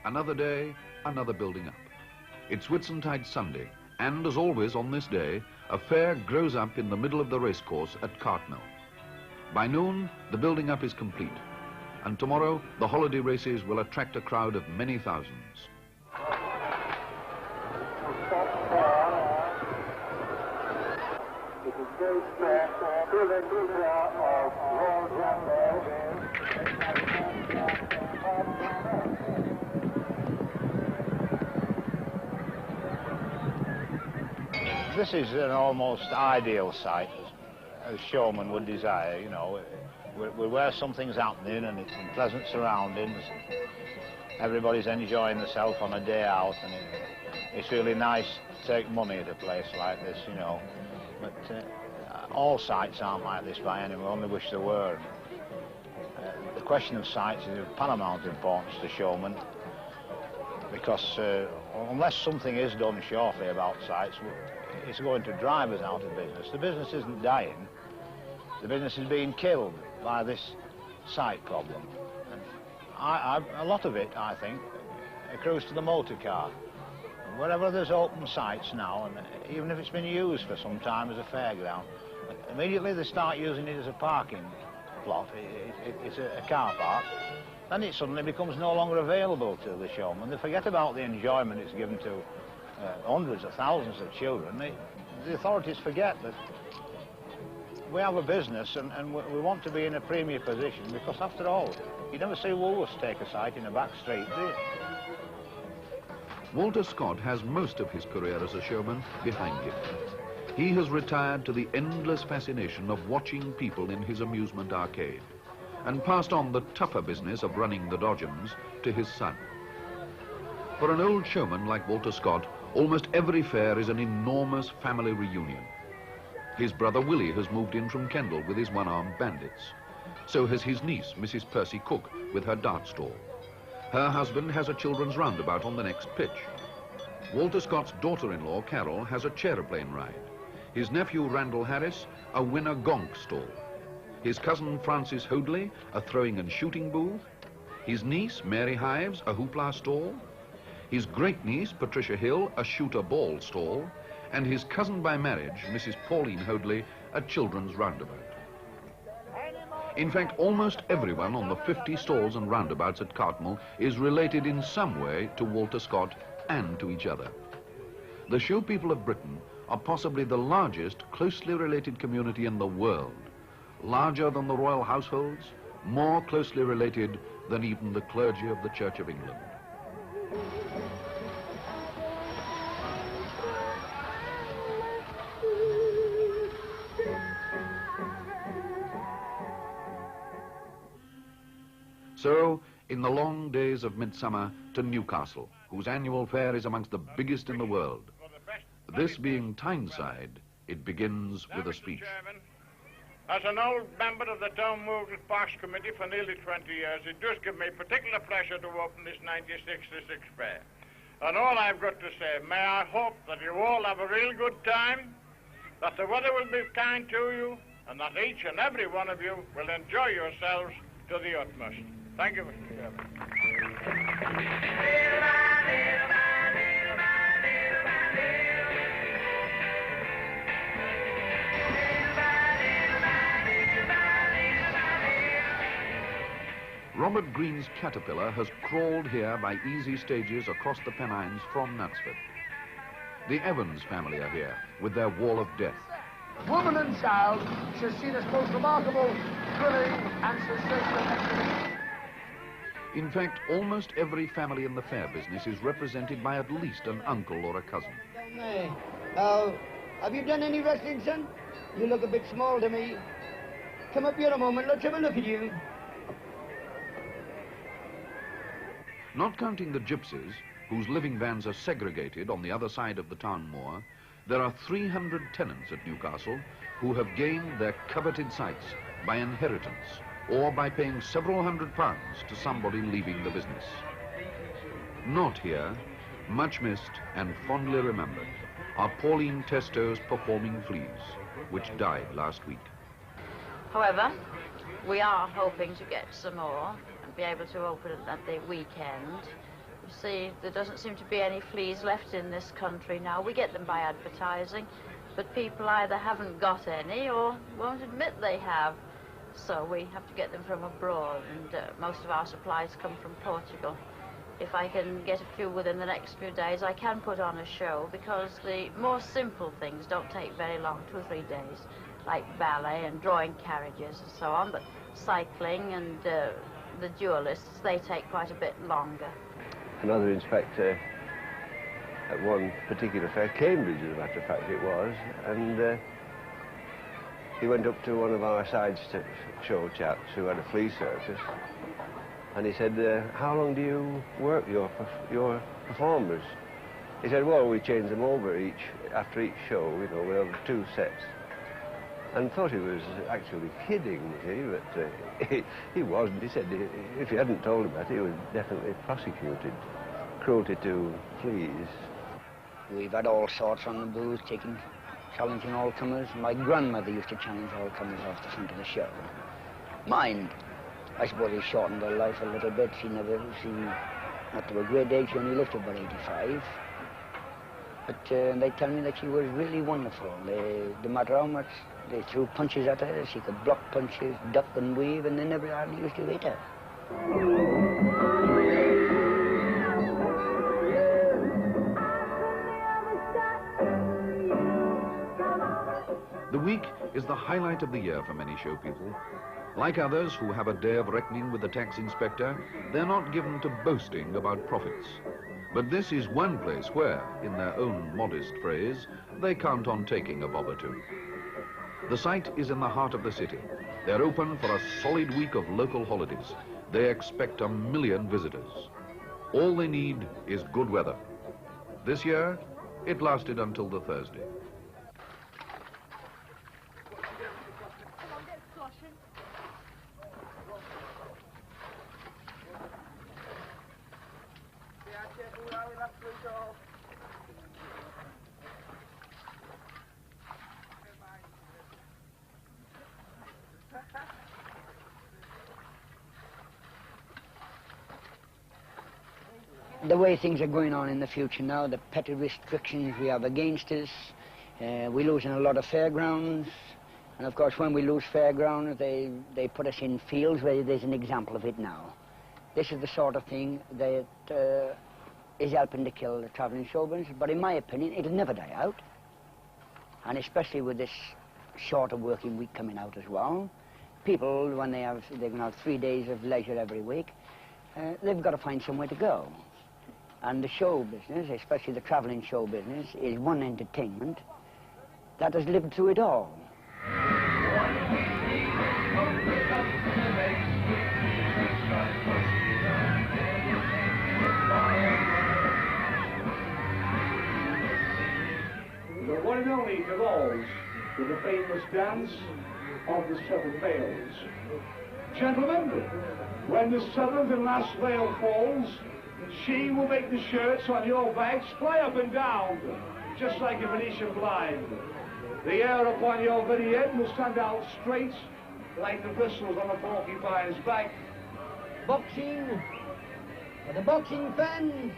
Another day, another building up. It's Whitsuntide Sunday, and as always on this day, a fair grows up in the middle of the racecourse at Cartmel. By noon, the building up is complete, and tomorrow the holiday races will attract a crowd of many thousands. This is an almost ideal site, as Showmen would desire, you know. We're where something's happening and it's in pleasant surroundings. Everybody's enjoying themselves on a day out, and it's really nice to take money at a place like this, you know. But all sites aren't like this by any means, I only wish they were. The question of sites is of paramount importance to Showmen, because unless something is done shortly about sites, it's going to drive us out of business. The business isn't dying, the business is being killed by this site problem. And a lot of it, I think, accrues to the motor car. Wherever there's open sites now, and even if it's been used for some time as a fairground, immediately they start using it as a parking plot, it's a car park, then it suddenly becomes no longer available to the showmen. They forget about the enjoyment it's given to hundreds of thousands of children. The authorities forget that we have a business and we want to be in a premier position, because after all, you never see Woolworths take a site in a back street, do you? Walter Scott has most of his career as a showman behind him. He has retired to the endless fascination of watching people in his amusement arcade, and passed on the tougher business of running the Dodgems to his son. For an old showman like Walter Scott, almost every fair is an enormous family reunion. His brother Willie has moved in from Kendal with his one-armed bandits. So has his niece, Mrs. Percy Cook, with her dart stall. Her husband has a children's roundabout on the next pitch. Walter Scott's daughter-in-law, Carol, has a chaeroplane ride. His nephew, Randall Harris, a winner gonk stall. His cousin, Francis Hoadley, a throwing and shooting booth. His niece, Mary Hives, a hoopla stall. His great-niece, Patricia Hill, a shooter ball stall. And his cousin by marriage, Mrs. Pauline Hoadley, a children's roundabout. In fact, almost everyone on the 50 stalls and roundabouts at Cartmel is related in some way to Walter Scott and to each other. The show people of Britain are possibly the largest closely related community in the world, larger than the royal households, more closely related than even the clergy of the Church of England. So, in the long days of midsummer, to Newcastle, whose annual fair is amongst the biggest in the world. This being Tyneside, it begins with a speech. As an old member of the Town Movement Parks Committee for nearly 20 years, it does give me particular pleasure to open this 1966 fair. And all I've got to say, may I hope that you all have a real good time, that the weather will be kind to you, and that each and every one of you will enjoy yourselves to the utmost. Thank you, Mr. Chairman. Robert Green's caterpillar has crawled here by easy stages across the Pennines from Knutsford. The Evans family are here with their wall of death. Woman and child shall see this most remarkable, thrilling and sensational exhibition. In fact, almost every family in the fair business is represented by at least an uncle or a cousin. Have you done any wrestling, son? You look a bit small to me. Come up here a moment, let's have a look at you. Not counting the gypsies, whose living vans are segregated on the other side of the town moor, there are 300 tenants at Newcastle who have gained their coveted sites by inheritance or by paying several £100s to somebody leaving the business. Not here, much missed and fondly remembered, are Pauline Testo's Performing Fleas, which died last week. However, we are hoping to get some more and be able to open it at the weekend. see, there doesn't seem to be any fleas left in this country now. We get them by advertising, but people either haven't got any or won't admit they have. So we have to get them from abroad, and most of our supplies come from Portugal. If I can get a few within the next few days, I can put on a show, because the more simple things don't take very long, 2 or 3 days, like ballet and drawing carriages and so on, but cycling and the duelists, they take quite a bit longer. Another inspector at one particular fair, Cambridge as a matter of fact it was, and he went up to one of our side show chaps who had a flea circus, and he said, how long do you work your performers? He said, well, we change them over after each show, you know, we have 2 sets. And thought he was actually kidding, you see, but he wasn't. He said if he hadn't told him that, he was definitely prosecuted. Cruelty to fleas. We've had all sorts on the booth, challenging all comers. My grandmother used to challenge all comers off the front of the show. Mine, I suppose he shortened her life a little bit. She not to a great age, she only lived to about 85. But they tell me that she was really wonderful. No matter how much they threw punches at her, she could block punches, duck and weave, and they never hardly used to hit her. The week is the highlight of the year for many show people. Like others who have a day of reckoning with the tax inspector, they're not given to boasting about profits. But this is one place where, in their own modest phrase, they count on taking a bob or two. The site is in the heart of the city. They're open for a solid week of local holidays. They expect 1 million visitors. All they need is good weather. This year, it lasted until the Thursday. The way things are going on in the future now, the petty restrictions we have against us, we're losing a lot of fairgrounds, and of course when we lose fairgrounds they put us in fields where there's an example of it now. This is the sort of thing that is helping to kill the travelling show business, but in my opinion it'll never die out, and especially with this shorter working week coming out as well. People, when they're going to have 3 days of leisure every week, they've got to find somewhere to go. And the show business, especially the travelling show business, is one entertainment that has lived through it all. The one and only divulge with the famous dance of the 7 veils. Gentlemen, when the 7th and last veil falls, she will make the shirts on your backs fly up and down, just like a Venetian blind. The hair upon your very head will stand out straight, like the bristles on a porcupine's back. Boxing, for the boxing fans,